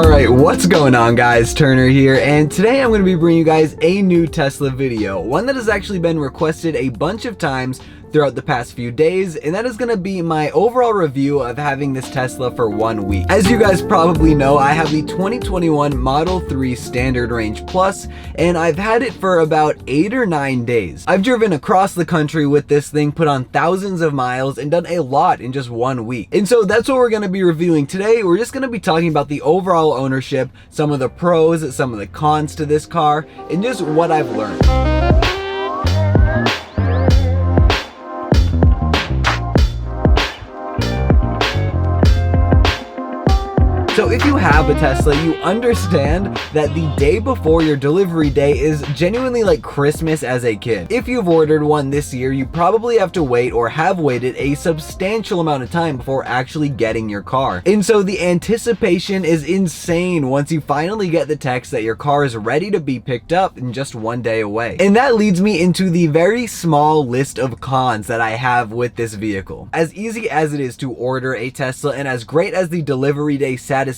Alright, what's going on guys? Turner here, and today I'm going to be bringing you guys a new Tesla video. One that has actually been requested a bunch of times throughout the past few days, and that is going to be my overall review of having this Tesla for 1 week. As you guys probably know, I have the 2021 Model 3 Standard Range Plus, and I've had it for about 8 or 9 days. I've driven across the country with this thing, put on thousands of miles, and done a lot in just 1 week. And so that's what we're going to be reviewing today. We're just going to be talking about the overall ownership, some of the pros, some of the cons to this car, and just what I've learned. So if you have a Tesla, you understand that the day before your delivery day is genuinely like Christmas as a kid. If you've ordered one this year, you probably have to wait or have waited a substantial amount of time before actually getting your car. And so the anticipation is insane once you finally get the text that your car is ready to be picked up in just 1 day away. And that leads me into the very small list of cons that I have with this vehicle. As easy as it is to order a Tesla and as great as the delivery day satisfaction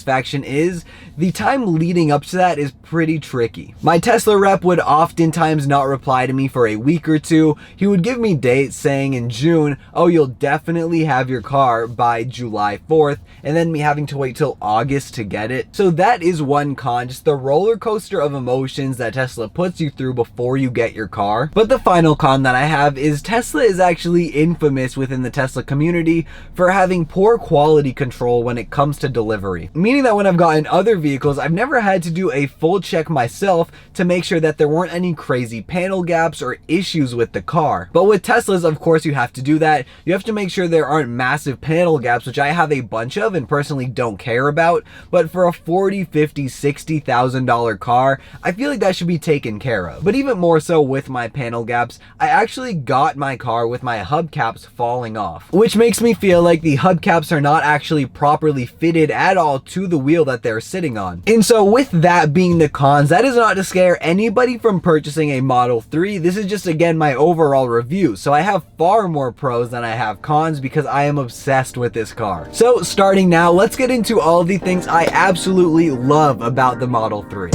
is, the time leading up to that is pretty tricky. My Tesla rep would oftentimes not reply to me for a week or two. He would give me dates saying in June, oh, you'll definitely have your car by July 4th, and then me having to wait till August to get it. So that is one con, just the roller coaster of emotions that Tesla puts you through before you get your car. But the final con that I have is Tesla is actually infamous within the Tesla community for having poor quality control when it comes to delivery. Meaning that when I've gotten other vehicles, I've never had to do a full check myself to make sure that there weren't any crazy panel gaps or issues with the car. But with Teslas, of course, you have to do that. You have to make sure there aren't massive panel gaps, which I have a bunch of and personally don't care about. But for a $40,000, $50,000, $60,000 car, I feel like that should be taken care of. But even more so with my panel gaps, I actually got my car with my hubcaps falling off, which makes me feel like the hubcaps are not actually properly fitted at all to the wheel that they're sitting on. And so with that being the cons, that is not to scare anybody from purchasing a Model 3. This is just, again, my overall review. So I have far more pros than I have cons because I am obsessed with this car. So starting now, let's get into all the things I absolutely love about the Model 3.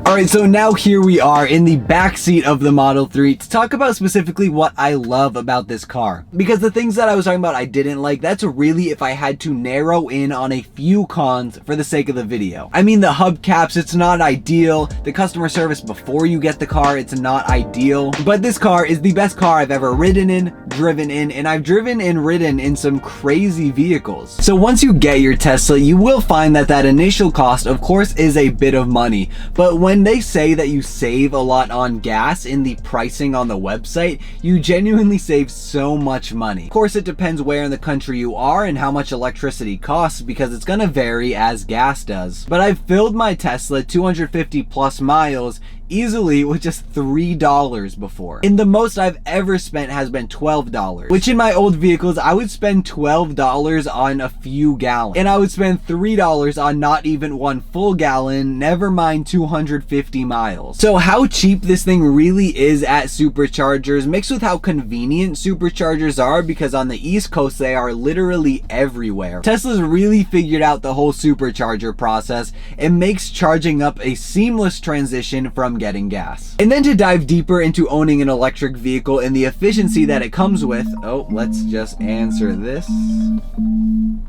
Alright, so now here we are in the back seat of the Model 3 to talk about specifically what I love about this car. Because the things that I was talking about I didn't like, that's really if I had to narrow in on a few cons for the sake of the video. I mean, the hubcaps, it's not ideal. The customer service before you get the car, it's not ideal. But this car is the best car I've ever ridden in, driven in, and I've driven and ridden in some crazy vehicles. So once you get your Tesla, you will find that that initial cost, of course, is a bit of money. But when they say that you save a lot on gas in the pricing on the website, you genuinely save so much money. Of course, it depends where in the country you are and how much electricity costs because it's gonna vary as gas does. But I've filled my Tesla 250 plus miles easily with just $3 before. And the most I've ever spent has been $12, which in my old vehicles, I would spend $12 on a few gallons. And I would spend $3 on not even one full gallon, never mind 250 miles. So how cheap this thing really is at superchargers, mixed with how convenient superchargers are, because on the East Coast, they are literally everywhere. Tesla's really figured out the whole supercharger process and makes charging up a seamless transition from getting gas. And then to dive deeper into owning an electric vehicle and the efficiency that it comes with, oh, let's just answer this.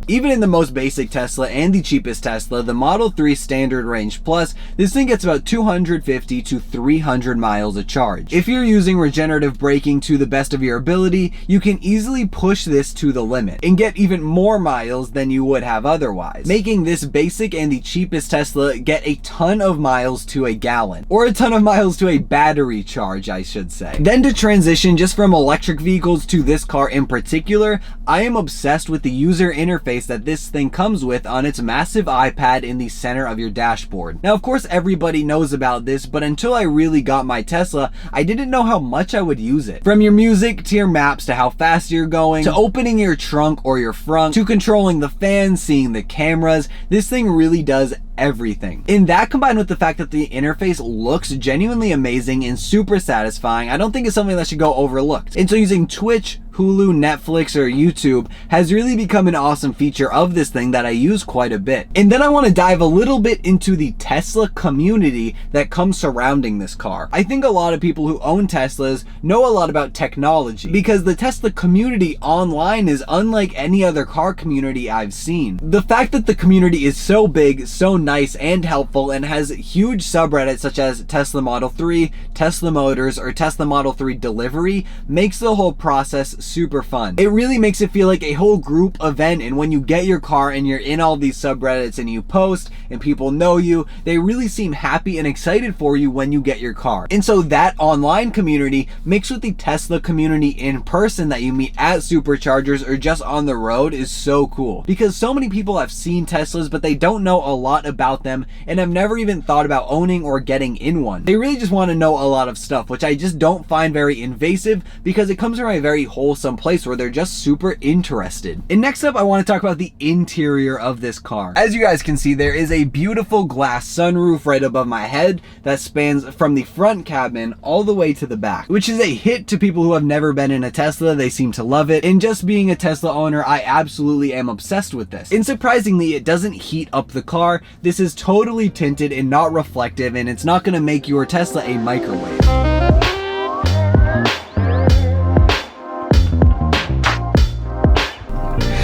Even in the most basic Tesla and the cheapest Tesla, the Model 3 Standard Range Plus, this thing gets about 250 to 300 miles of charge. If you're using regenerative braking to the best of your ability, you can easily push this to the limit and get even more miles than you would have otherwise, making this basic and the cheapest Tesla get a ton of miles to a gallon, or a ton of miles to a battery charge, I should say. Then to transition just from electric vehicles to this car in particular, I am obsessed with the user interface that this thing comes with on its massive iPad in the center of your dashboard. Now, of course, everybody knows about this, but until I really got my Tesla, I didn't know how much I would use it. From your music to your maps to how fast you're going, to opening your trunk or your front, to controlling the fan, seeing the cameras, this thing really does everything. And that combined with the fact that the interface looks genuinely amazing and super satisfying, I don't think it's something that should go overlooked. And so using Twitch, Hulu, Netflix, or YouTube has really become an awesome feature of this thing that I use quite a bit. And then I want to dive a little bit into the Tesla community that comes surrounding this car. I think a lot of people who own Teslas know a lot about technology because the Tesla community online is unlike any other car community I've seen. The fact that the community is so big, so nice and helpful, and has huge subreddits such as Tesla Model 3, Tesla Motors, or Tesla Model 3 delivery makes the whole process super fun. It really makes it feel like a whole group event, and when you get your car and you're in all these subreddits and you post and people know you, they really seem happy and excited for you when you get your car. And so that online community mixed with the Tesla community in person that you meet at superchargers or just on the road is so cool, because so many people have seen Teslas but they don't know a lot about them and have never even thought about owning or getting in one. They really just want to know a lot of stuff, which I just don't find very invasive because it comes from a very wholesome place where they're just super interested. And next up, I want to talk about the interior of this car. As you guys can see, there is a beautiful glass sunroof right above my head that spans from the front cabin all the way to the back, which is a hit to people who have never been in a Tesla. They seem to love it. And just being a Tesla owner, I absolutely am obsessed with this. And surprisingly, it doesn't heat up the car. This is totally tinted and not reflective, and it's not going to make your Tesla a microwave.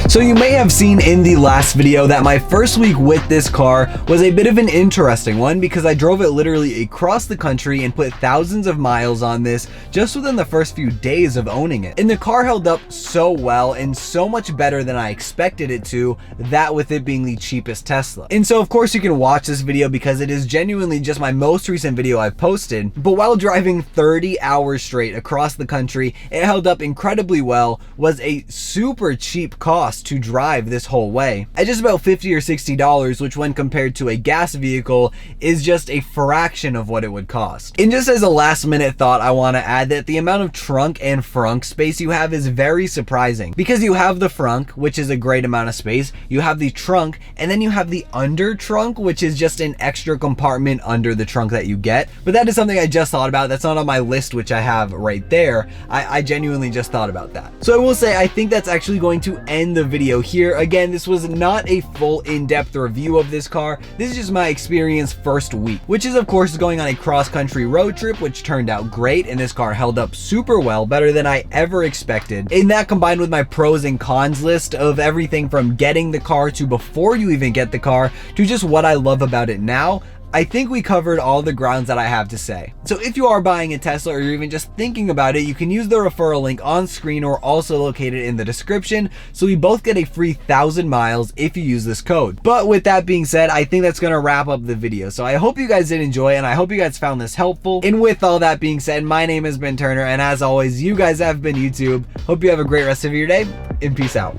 So you may have seen in the last video that my first week with this car was a bit of an interesting one because I drove it literally across the country and put thousands of miles on this just within the first few days of owning it. And the car held up so well and so much better than I expected it to, that with it being the cheapest Tesla. And so of course you can watch this video because it is genuinely just my most recent video I've posted, but while driving 30 hours straight across the country, it held up incredibly well, was a super cheap cost to drive this whole way at just about $50 or $60, which when compared to a gas vehicle is just a fraction of what it would cost. And just as a last minute thought, I want to add that the amount of trunk and frunk space you have is very surprising, because you have the frunk, which is a great amount of space, you have the trunk, and then you have the under trunk, which is just an extra compartment under the trunk that you get. But that is something I just thought about. That's not on my list, which I have right there. I genuinely just thought about that. So I will say, I think that's actually going to end the video here. Again, this was not a full in-depth review of this car. This is just my experience first week, which is of course going on a cross-country road trip, which turned out great, and this car held up super well, better than I ever expected. And that combined with my pros and cons list of everything from getting the car to before you even get the car to just what I love about it now, I think we covered all the grounds that I have to say. So if you are buying a Tesla or you're even just thinking about it, you can use the referral link on screen or also located in the description, so we both get a free 1,000 miles if you use this code. But with that being said, I think that's gonna wrap up the video. So I hope you guys did enjoy, and I hope you guys found this helpful. And with all that being said, my name is Ben Turner, and as always, you guys have been YouTube. Hope you have a great rest of your day, and peace out.